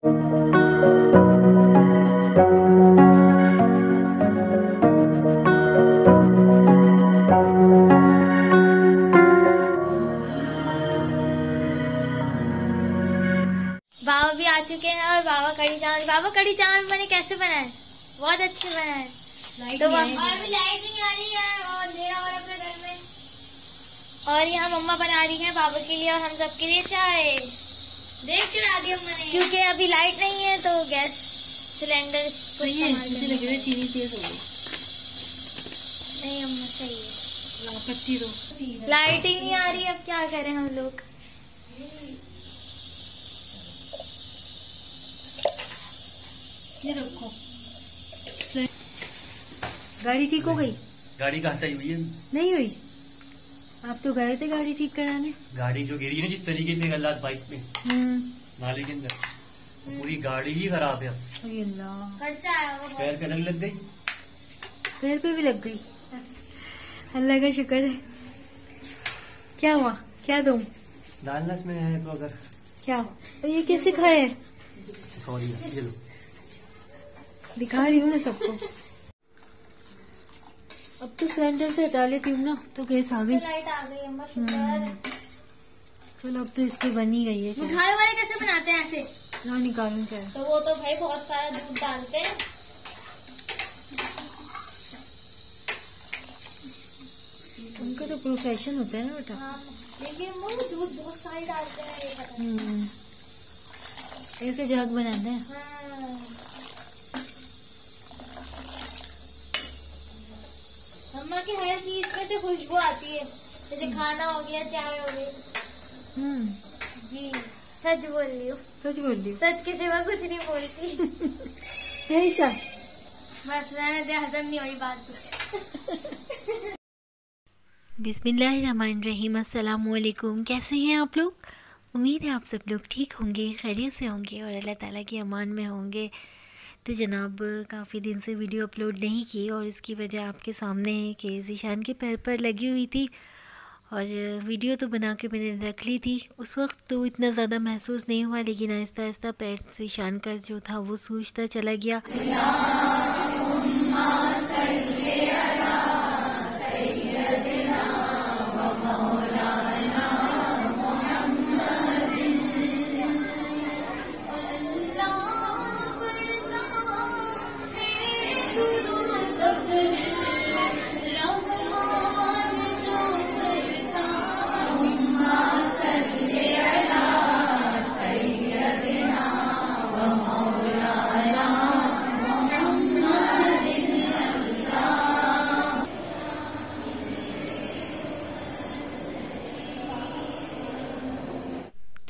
बाबा भी आ चुके हैं और बाबा कढ़ी चावल मैंने कैसे बनाए, बहुत अच्छे बनाए। तो अभी लाइट नहीं आ रही है और अंधेरा हो रहा है अपने घर में। और यहाँ मम्मा बना रही है बाबा के लिए और हम सब के लिए चाय। देख चढ़ा दी मैंने, क्योंकि अभी लाइट नहीं है तो गैस सिलेंडर मुझे लग रहा है चीनी तेज हो गई। नहीं अम्मा सही है, पत्ती दो। लाइट ही नहीं आ रही, अब क्या करें हम लोग। ये रखो। गाड़ी ठीक हो गई? गाड़ी कहाँ सही हुई है? नहीं हुई। आप तो गए थे गाड़ी ठीक कराने। गाड़ी जो गिरी है ना जिस तरीके से कल रात बाइक में नाले के अंदर, पूरी गाड़ी ही खराब है। पैर पे लग गई, पैर पे भी लग गई। अल्लाह का शुक्र है। क्या हुआ? क्या दूं? डालना में है तो अगर क्या तो ये कैसे खाए? सॉरी ये लो, दिखा रही हूँ मैं सबको। अब तो सिलेंडर से हटा लेती हूँ ना, तो गैस आ गई। लाइट आ गई अम्मा, चलो अब तो इसकी बनी गई है। मिठाई वाले कैसे बनाते हैं ऐसे? ना निकालूं क्या? तो वो तो भाई बहुत सारा दूध डालते हैं। उनका तो प्रोफेशन होता है ना बेटा। हाँ, लेकिन वो दूध बहुत सारी डालते हैं, ये पता है। ऐसे जग बनाते हैं। हाँ। अम्मा की हर चीज में से खुशबू आती है, जैसे खाना हो गया, चाय हो गई। जी सच बोल रही हूँ। सच बोल रही हूँ। सच के सिवा कुछ नहीं बोलती। ऐसा बस रहने दे, हजम नहीं हुई बात कुछ। बिस्मिल्लाहिर्रहमानिर्रहीम। अस्सलाम वालेकुम। कैसे हैं आप लोग? उम्मीद है आप सब लोग ठीक होंगे, खैरियत से होंगे और अल्लाह ताला की अमान में होंगे। तो जनाब काफ़ी दिन से वीडियो अपलोड नहीं की और इसकी वजह आपके सामने है कि ज़ीशान के पैर पर लगी हुई थी और वीडियो तो बना के मैंने रख ली थी। उस वक्त तो इतना ज़्यादा महसूस नहीं हुआ, लेकिन आहिस्ता आहिस्ता पैर ज़ीशान का जो था वो सूजता चला गया।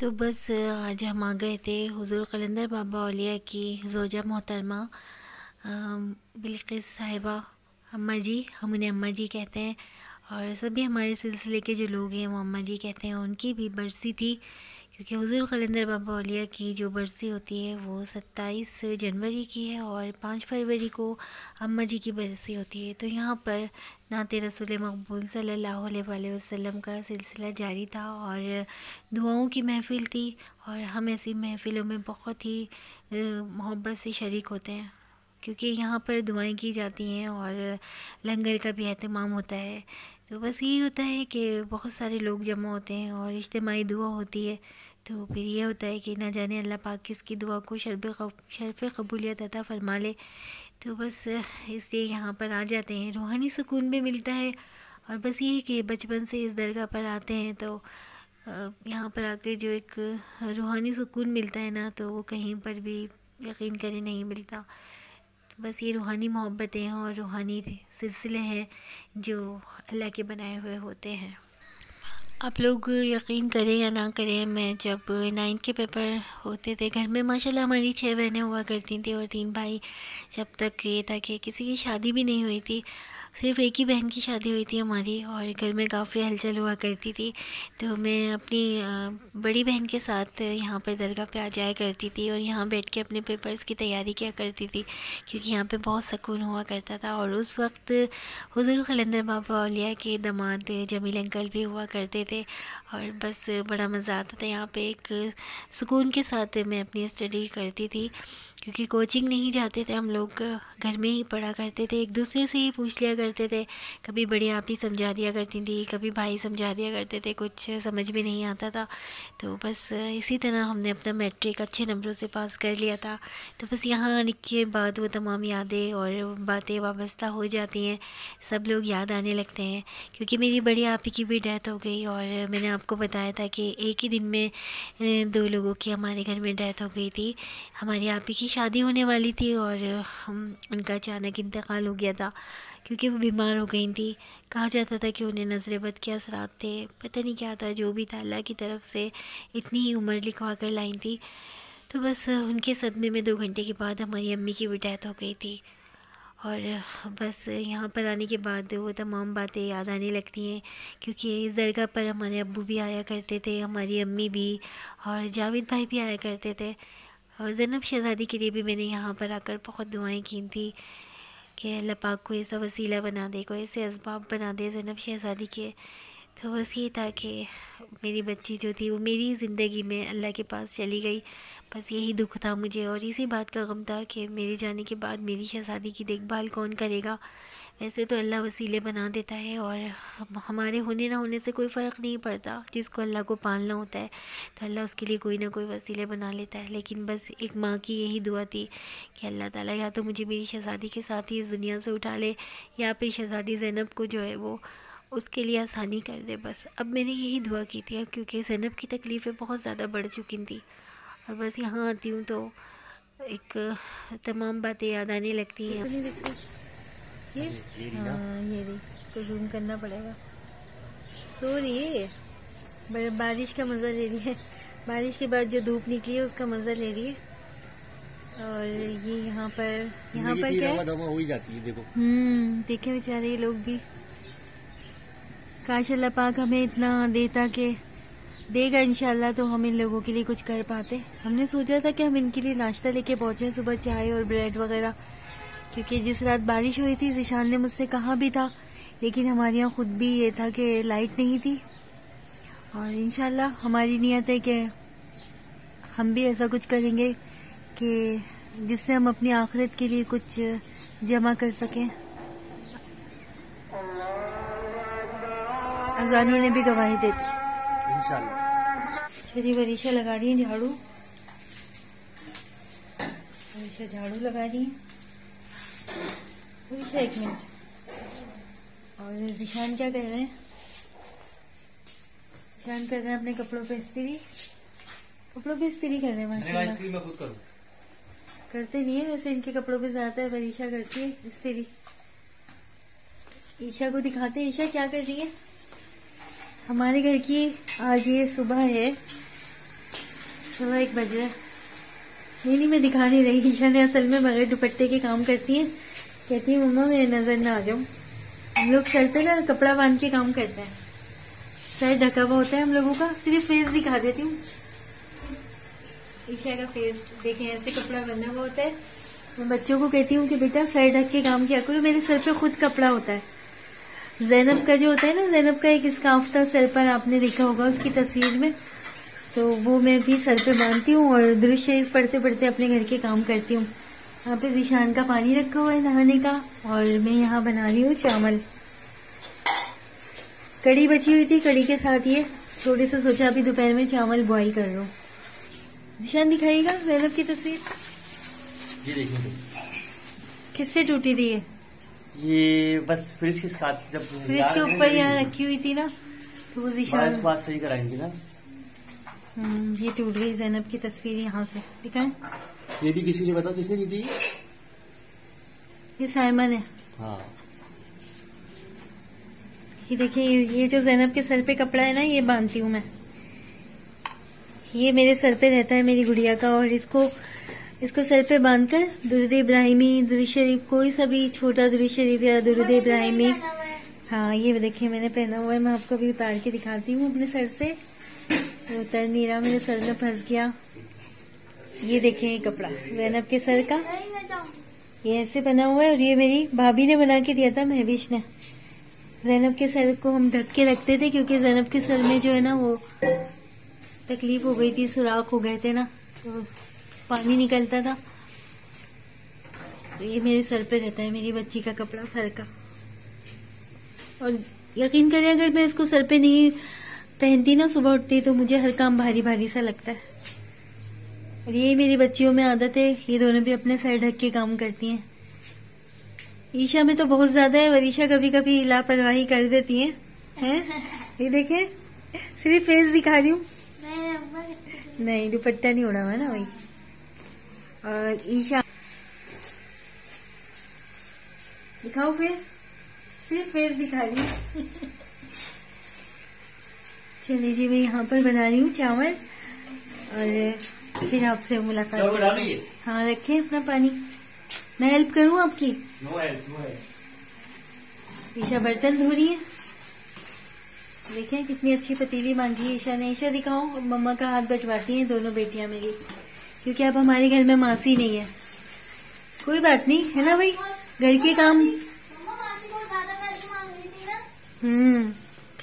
तो बस आज हम आ गए थे हुज़ूर कलंदर बाबा औलिया की ज़ोजा मोहतरमा बिल्किस साहिबा, अम्मा जी, हम उन्हें अम्मा जी कहते हैं और सभी हमारे सिलसिले के जो लोग हैं वो अम्मा जी कहते हैं। उनकी भी बरसी थी, क्योंकि हुज़ूर कलंदर बाबा औलिया की जो बरसी होती है वो 27 जनवरी की है और 5 फरवरी को अम्मा जी की बरसी होती है। तो यहाँ पर नाते रसूल मकबूल सल्लल्लाहु अलैहि वसल्लम का सिलसिला जारी था और दुआओं की महफ़िल थी और हम ऐसी महफ़िलों में बहुत ही मोहब्बत से शरीक होते हैं, क्योंकि यहाँ पर दुआएं की जाती हैं और लंगर का भी एहतमाम होता है। तो बस यही होता है कि बहुत सारे लोग जमा होते हैं और इज्तिमाई दुआ होती है। तो फिर ये होता है कि ना जाने अल्लाह पाक किसकी दुआ को शर्फ़ कबूलियत अता फ़रमा ले। तो बस इसलिए यहाँ पर आ जाते हैं, रूहानी सुकून भी मिलता है। और बस ये कि बचपन से इस दरगाह पर आते हैं तो यहाँ पर आके जो एक रूहानी सुकून मिलता है ना, तो वो कहीं पर भी यकीन करें नहीं मिलता। तो बस ये रूहानी मोहब्बतें हैं और रूहानी सिलसिले हैं जो अल्लाह के बनाए हुए होते हैं। आप लोग यकीन करें या ना करें, मैं जब 9th के पेपर होते थे घर में, माशाल्लाह हमारी 6 बहनें हुआ करती थी और 3 भाई। जब तक ये था कि किसी की शादी भी नहीं हुई थी, सिर्फ एक ही बहन की शादी हुई थी हमारी और घर में काफ़ी हलचल हुआ करती थी। तो मैं अपनी बड़ी बहन के साथ यहाँ पर दरगाह पे आ जाया करती थी और यहाँ बैठ के अपने पेपर्स की तैयारी किया करती थी, क्योंकि यहाँ पे बहुत सुकून हुआ करता था। और उस वक्त हुज़ूर क़लंदर बाबा औलिया के दामाद जमील अंकल भी हुआ करते थे और बस बड़ा मज़ा आता था। यहाँ पे एक सुकून के साथ मैं अपनी स्टडी करती थी, क्योंकि कोचिंग नहीं जाते थे हम लोग, घर में ही पढ़ा करते थे, एक दूसरे से ही पूछ लिया करते थे। कभी बड़ी आप ही समझा दिया करती थी, कभी भाई समझा दिया करते थे, कुछ समझ में नहीं आता था। तो बस इसी तरह हमने अपना मैट्रिक अच्छे नंबरों से पास कर लिया था। तो बस यहाँ आने के बाद वो तमाम यादें और बातें वाबस्ता हो जाती हैं, सब लोग याद आने लगते हैं। क्योंकि मेरी बड़ी आपी की भी डेथ हो गई और मैंने आपको बताया था कि एक ही दिन में 2 लोगों की हमारे घर में डेथ हो गई थी। हमारी आपी की शादी होने वाली थी और उनका अचानक इंतकाल हो गया था, क्योंकि वो बीमार हो गई थी। कहा जाता था कि उन्हें नज़र बद के असरात थे, पता नहीं क्या था, जो भी था अल्लाह की तरफ से इतनी ही उम्र लिखवा कर लाई थी। तो बस उनके सदमे में 2 घंटे के बाद हमारी अम्मी की भी डेथ हो गई थी। और बस यहाँ पर आने के बाद वो तमाम बातें याद आने लगती हैं, क्योंकि इस दरगाह पर हमारे अब्बू भी आया करते थे, हमारी अम्मी भी, और जावेद भाई भी आया करते थे। और ज़ैनब शहज़ादी के लिए भी मैंने यहाँ पर आकर बहुत दुआएं की थी कि अल्लाह पाक को ऐसा वसीला बना दे, कोई ऐसे असबाब बना दे ज़ैनब शहज़ादी के। तो बस ये था कि मेरी बच्ची जो थी वो मेरी ज़िंदगी में अल्लाह के पास चली गई, बस यही दुख था मुझे। और इसी बात का गम था कि मेरे जाने के बाद मेरी शहज़ादी की देखभाल कौन करेगा। वैसे तो अल्लाह वसीले बना देता है और हमारे होने ना होने से कोई फ़र्क नहीं पड़ता, जिसको अल्लाह को पालना होता है तो अल्लाह उसके लिए कोई ना कोई वसीले बना लेता है। लेकिन बस एक माँ की यही दुआ थी कि अल्लाह ताला या तो मुझे मेरी शहज़ादी के साथ ही इस दुनिया से उठा ले, या फिर शहज़ादी ज़ैनब को जो है वो उसके लिए आसानी कर दे। बस अब मैंने यही दुआ की थी, क्योंकि ज़ैनब की तकलीफ़ें बहुत ज़्यादा बढ़ चुकी थी। और बस यहाँ आती हूँ तो एक तमाम बातें याद आने लगती हैं। ये रही, इसको जूम करना पड़ेगा। सो रही है, बारिश का मज़ा ले रही है, बारिश के बाद जो धूप निकली है उसका मज़ा ले रही है। और ये यहाँ पर क्या है, हो ही जाती है। देखो देखे बेचारे लोग भी, काश अल्लाह पाक हमें इतना देता कि देगा इंशाल्लाह तो हम इन लोगों के लिए कुछ कर पाते। हमने सोचा था कि हम इनके लिए नाश्ता लेके पहुंचे सुबह, चाय और ब्रेड वगैरह, क्योंकि जिस रात बारिश हुई थी ज़िशान ने मुझसे कहा भी था, लेकिन हमारे यहाँ खुद भी ये था कि लाइट नहीं थी। और इंशाल्लाह हमारी नीयत है कि हम भी ऐसा कुछ करेंगे कि जिससे हम अपनी आखिरत के लिए कुछ जमा कर सकें। अज़ानों ने भी गवाही दे दी इंशाल्लाह। चलिए वरीशा लगा रही है झाड़ू, वरीशा झाड़ू लगा रही है। वरीशा 1 मिनट। और ज़िशान क्या कर रहे हैं, ज़िशान कर रहे हैं अपने कपड़ों पे इस्त्री, कपड़ों पे इस्त्री कर रहे हैं माशाल्लाह। मैं खुद करूं, करते नहीं है वैसे, इनके कपड़ों पे ज्यादा वरीशा करती है इस्त्री। ईशा को दिखाते हैं, ईशा क्या कर रही है। हमारे घर की आज ये सुबह है, 1:15 बज रहा है। नहीं मैं दिखा नहीं रही, ईशा ने असल में बगैर दुपट्टे के काम करती है, कहती है मम्मा मैं नजर ना आ जाऊं। हम लोग सर पे ना कपड़ा बांध के काम करते हैं, सर ढका हुआ होता है हम लोगों का। सिर्फ फेस दिखा देती हूँ, ईशा का फेस देखें, ऐसे कपड़ा बंधा हुआ होता है। मैं बच्चों को कहती हूँ कि बेटा सर ढक के काम किया करो, मेरे सर पे खुद कपड़ा होता है। ज़ैनब का जो होता है ना, ज़ैनब का एक स्कार्फ था सर पर, आपने देखा होगा उसकी तस्वीर में, तो वो मैं भी सर पे बांधती हूँ और दुरूद शरीफ पढ़ते पढ़ते अपने घर के काम करती हूँ। यहाँ पे ज़िशान का पानी रखा हुआ है नहाने का, और मैं यहाँ बना रही हूँ चावल। कड़ी बची हुई थी, कड़ी के साथ ये थोड़ी से सोचा अभी दोपहर में चावल बॉईल कर लो। ज़िशान दिखाइएगा ज़ैनब की तस्वीर, ये देखिए किससे टूटी थी ये बस फ्रिज के साथ, जब फ्रिज के ऊपर यहाँ रखी हुई थी ना, तो वो ज़िशान बात सही कराएंगे ना। ये टूट गई ज़ैनब की तस्वीर, यहाँ से दिखाएं। ये भी किसी ने बताओ किसने दी थी, ये साइमन है। हाँ ये देखिए, ये जो ज़ैनब के सर पे कपड़ा है ना, ये बांधती हूँ मैं, ये मेरे सर पे रहता है मेरी गुड़िया का। और इसको इसको सर पे बांधकर दुरूद इब्राहिमी, दुरूद शरीफ, कोई सा भी छोटा दुरूद शरीफ या दुरूद इब्राहिमी। हाँ ये देखिए मैंने पहना हुआ है, मैं आपको भी उतार के दिखाती हूँ अपने सर से। उतर नहीं रहा, मेरे सर में फंस गया। ये देखें ये कपड़ा ज़ैनब के सर का, ये ऐसे बना हुआ है और ये मेरी भाभी ने बना के दिया था, महविश ने। ज़ैनब के सर को हम ढक के रखते थे क्योंकि ज़ैनब के सर में जो है ना वो तकलीफ हो गई थी, सुराख हो गए थे ना, तो पानी निकलता था। तो ये मेरे सर पे रहता है, मेरी बच्ची का कपड़ा सर का। और यकीन करें अगर मैं इसको सर पे नहीं पहनती ना, सुबह उठती तो मुझे हर काम भारी भारी सा लगता है। और ये मेरी बच्चियों में आदत है, ये दोनों भी अपने सर ढक के काम करती हैं। ईशा में तो बहुत ज्यादा है, और ईशा कभी कभी लापरवाही कर देती हैं। ये देखें सिर्फ फेस दिखा रही हूँ, नहीं दुपट्टा नहीं उड़ा हुआ ना वही। और ईशा दिखाओ फेस, सिर्फ फेस दिखा रही हूँ। चलिए जी मैं यहाँ पर बना रही हूँ चावल और फिर आपसे मुलाकात। हाँ रखें अपना पानी, मैं हेल्प करूँ आपकी? No help. ईशा बर्तन धो रही है, देखें कितनी अच्छी पतीली मांगी है ईशा ने। ईशा दिखाओ, और मम्मा का हाथ बंटवाती हैं दोनों बेटियां मेरी, क्योंकि अब हमारे घर में मासी नहीं है। कोई बात नहीं है ना भाई, घर के काम।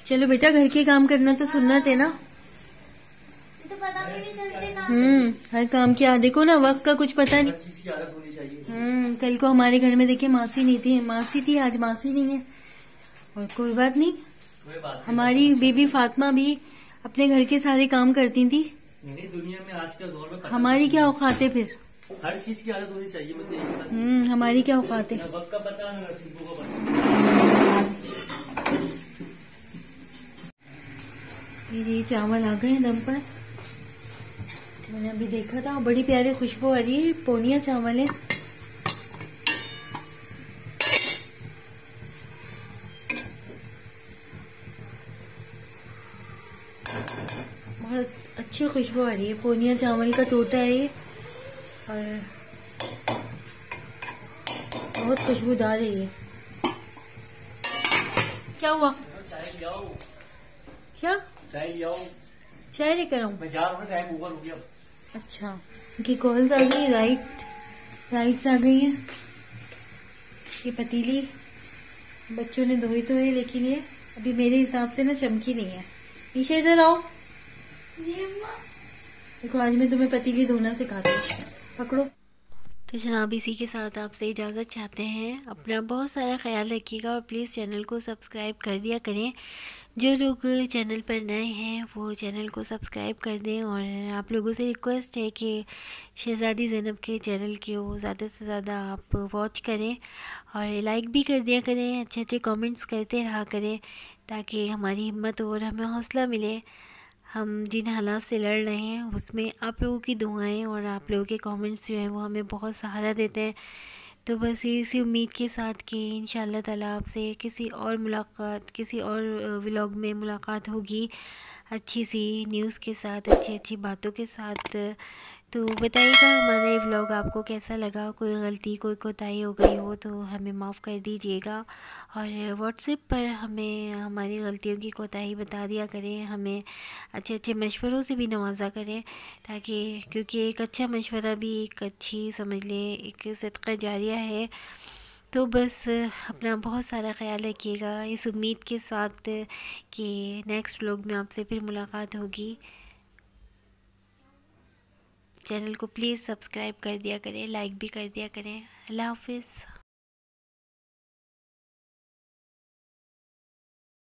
चलो बेटा घर के काम करना तो सुनना थे ना। हर काम की आदत को ना वक्त का कुछ पता नहीं। चीज की आदत होनी चाहिए। कल को हमारे घर में देखिए मासी नहीं थी, मासी थी आज मासी नहीं है। और कोई बात नहीं, हमारी बीबी फातिमा भी अपने घर के सारे काम करती थी। नहीं दुनिया में आज के दौर में हमारी क्या औकात है फिर? हर चीज की आदत होनी चाहिए, मतलब हमारी क्या औकात है? वक्त का पता ना नसीबों का पता। ये चावल आ गए दम पर, मैंने अभी देखा था, बड़ी प्यारी खुशबू आ रही है। पोनिया चावल है, बहुत अच्छी खुशबू आ रही है। पोनिया चावल का टोटा है ये, और बहुत खुशबूदार है ये। क्या हुआ? चाय ले आओ। क्या चाय ले आओ? चाय लेकर आऊं? मैं जा रहा हूँ, टाइम ओवर हो गया। अच्छा उनकी कॉल्स आ गई, राइट्स आ गई हैं। ये पतीली बच्चों ने धोई तो है, लेकिन ये अभी मेरे हिसाब से ना चमकी नहीं है। ईशा इधर आओ, देखो आज मैं तुम्हें पतीली धोना सिखाती हूँ, पकड़ो। तो जनाब इसी के साथ आपसे इजाज़त चाहते हैं। अपना बहुत सारा ख्याल रखिएगा और प्लीज़ चैनल को सब्सक्राइब कर दिया करें। जो लोग चैनल पर नए हैं वो चैनल को सब्सक्राइब कर दें, और आप लोगों से रिक्वेस्ट है कि शहज़ादी ज़ैनब के चैनल को ज़्यादा से ज़्यादा आप वॉच करें और लाइक भी कर दिया करें, अच्छे अच्छे कमेंट्स करते रहा करें, ताकि हमारी हिम्मत और हमें हौसला मिले। हम जिन हालात से लड़ रहे हैं उसमें आप लोगों की दुआएं और आप लोगों के कमेंट्स जो हैं वो हमें बहुत सहारा देते हैं। तो बस इसी उम्मीद के साथ कि इंशाअल्लाह ताला आपसे किसी और व्लॉग में मुलाकात होगी, अच्छी सी न्यूज़ के साथ, अच्छी बातों के साथ। तो बताइएगा हमारा ये व्लॉग आपको कैसा लगा। कोई गलती कोई कोताही हो गई हो तो हमें माफ़ कर दीजिएगा, और व्हाट्सएप पर हमें हमारी गलतियों की कोताही बता दिया करें, हमें अच्छे मशवरों से भी नवाजा करें, ताकि क्योंकि एक अच्छा मशवरा भी एक अच्छी समझ लें एक सदका जारिया है। तो बस अपना बहुत सारा ख्याल रखिएगा, इस उम्मीद के साथ कि नेक्स्ट व्लॉग में आपसे फिर मुलाकात होगी। चैनल को प्लीज़ सब्सक्राइब कर दिया करें, लाइक भी कर दिया करें। अल्लाह हाफ़िज़।